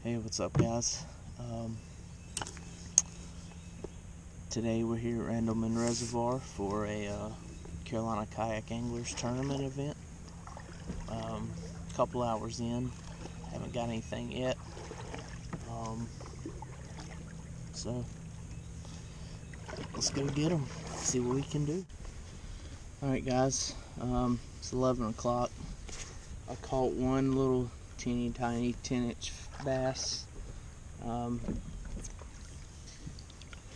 Hey, what's up, guys? Today we're here at Randleman Reservoir for a Carolina Kayak Anglers tournament event. Couple hours in, haven't got anything yet. So let's go get them, see what we can do. Alright, guys, it's 11 o'clock. I caught one little teeny tiny 10-inch bass.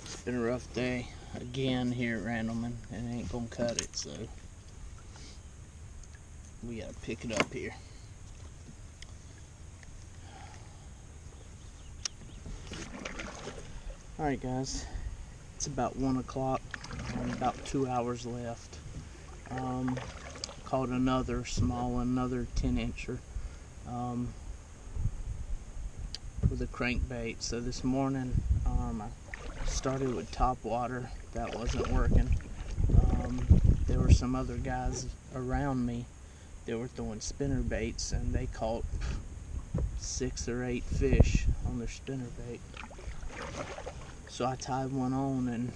It's been a rough day again here at Randleman, and it ain't gonna cut it, so we gotta pick it up here. Alright, guys, it's about 1 o'clock and about 2 hours left. Caught another small one, another 10-incher with a crankbait. So this morning I started with top water. That wasn't working. There were some other guys around me that were throwing spinner baits, and they caught 6 or 8 fish on their spinner bait. So I tied one on, and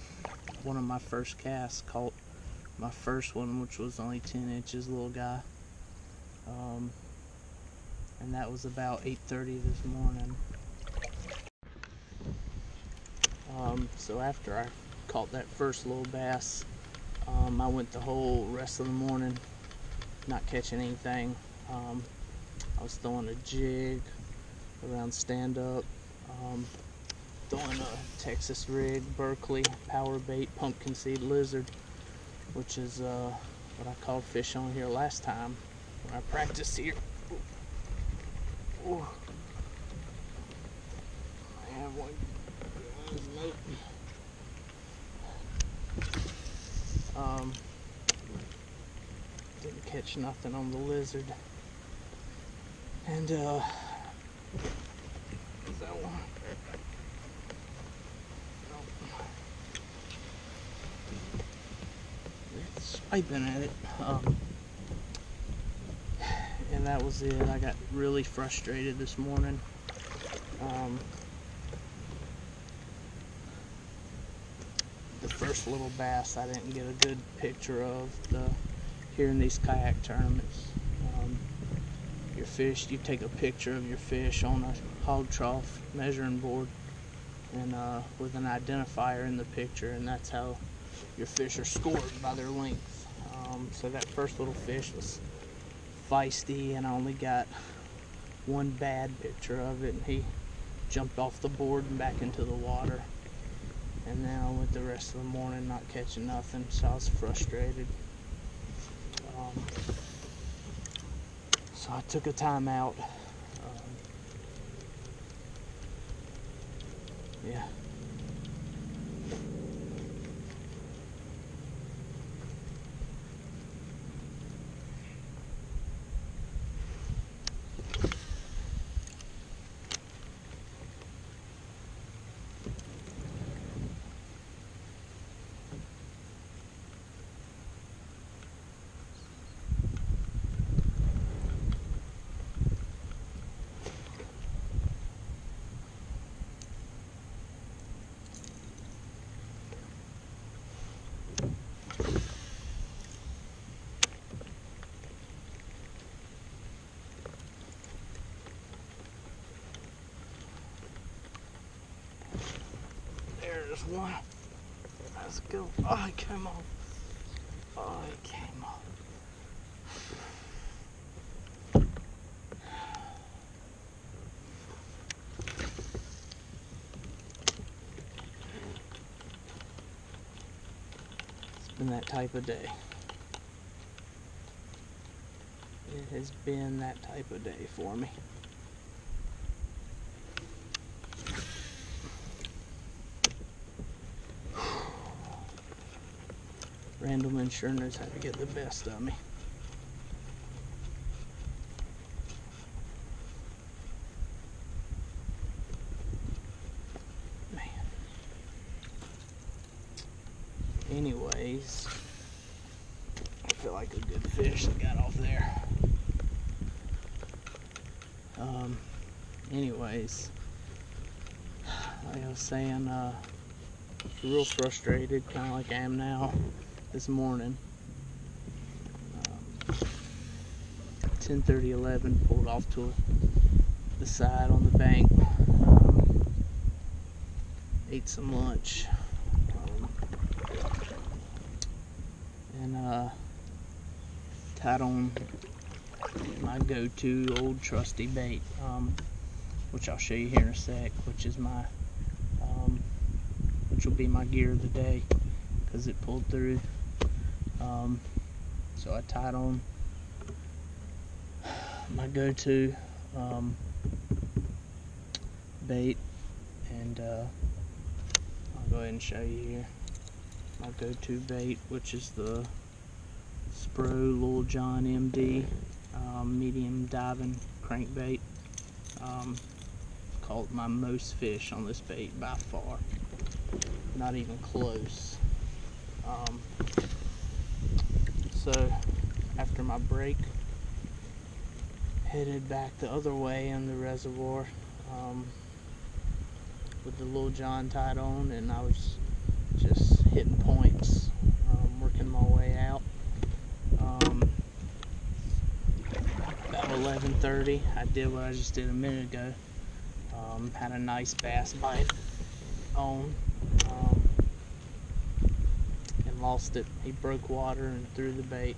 one of my first casts caught my first one, which was only 10 inches, little guy. And that was about 8:30 this morning. So after I caught that first little bass, I went the whole rest of the morning not catching anything. I was throwing a jig around stand up, throwing a Texas rig, Berkeley power bait, pumpkin seed lizard, which is what I caught fish on here last time when I practiced here. Ooh. I have one. Nope. Didn't catch nothing on the lizard. And is that one? Nope. It's swiping at it. And that was it. I got really frustrated this morning. The first little bass I didn't get a good picture of here in these kayak tournaments. Your fish, you take a picture of your fish on a hog trough measuring board, and with an identifier in the picture, and that's how your fish are scored, by their length. So that first little fish was feisty, and I only got one bad picture of it, and he jumped off the board and back into the water. And then I went the rest of the morning not catching nothing, so I was frustrated. So I took a time out. Yeah. There's one. Let's go. Oh, it came off. Oh, it came off. It's been that type of day. It has been that type of day for me. Randleman sure knows how to get the best of me. Man. Anyways, I feel like a good fish that got off there. Anyways, like I was saying, real frustrated, kind of like I am now this morning. 10:30, 11, pulled off to the side on the bank, ate some lunch, and tied on my go-to old trusty bait, which I'll show you here in a sec, which is my which will be my gear of the day because it pulled through. So I tied on my go-to bait, and I'll go ahead and show you here my go-to bait, which is the Spro Lil John MD medium diving crankbait. Caught my most fish on this bait by far, not even close. So after my break, headed back the other way in the reservoir with the Lil John tied on, and I was just hitting points, working my way out. About 11:30, I did what I just did a minute ago. Had a nice bass bite on, and lost it. He broke water and threw the bait.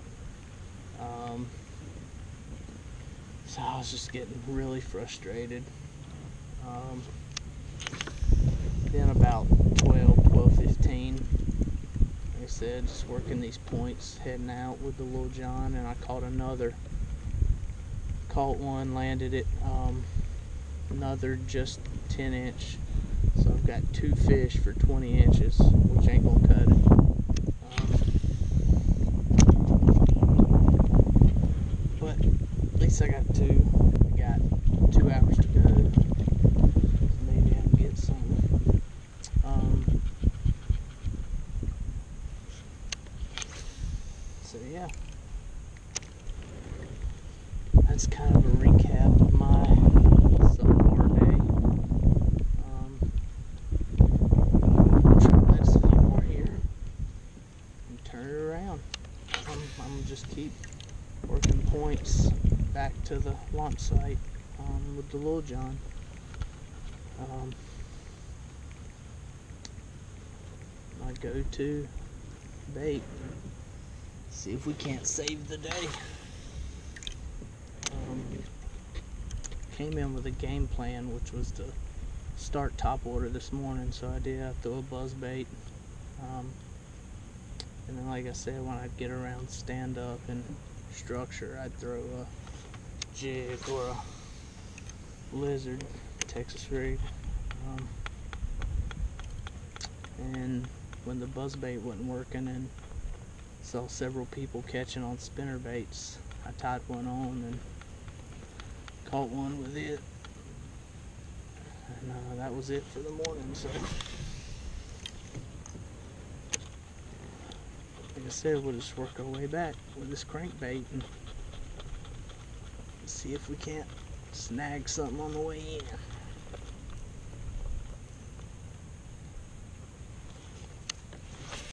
So I was just getting really frustrated. Then about 12:15, like I said, just working these points, heading out with the Lil John, and I caught one, landed it, another just 10-inch. So I've got 2 fish for 20 inches, which ain't gonna cut it. But at least I got 2. I got 2 hours to go. So maybe I can get some. So yeah, that's kind of a recap of my subpar day. Try to let us a few more here and turn it around. I'm gonna just keep working points back to the launch site with the Lil John. My go-to bait. See if we can't save the day. Came in with a game plan, which was to start top water this morning, so I did throw a buzz bait, and then like I said, when I'd get around stand up and structure, I'd throw a jig or a lizard, Texas rig, and when the buzz bait wasn't working and saw several people catching on spinner baits, I tied one on and caught one with it, and that was it for the morning. So like I said, we'll just work our way back with this crankbait and see if we can't snag something on the way in.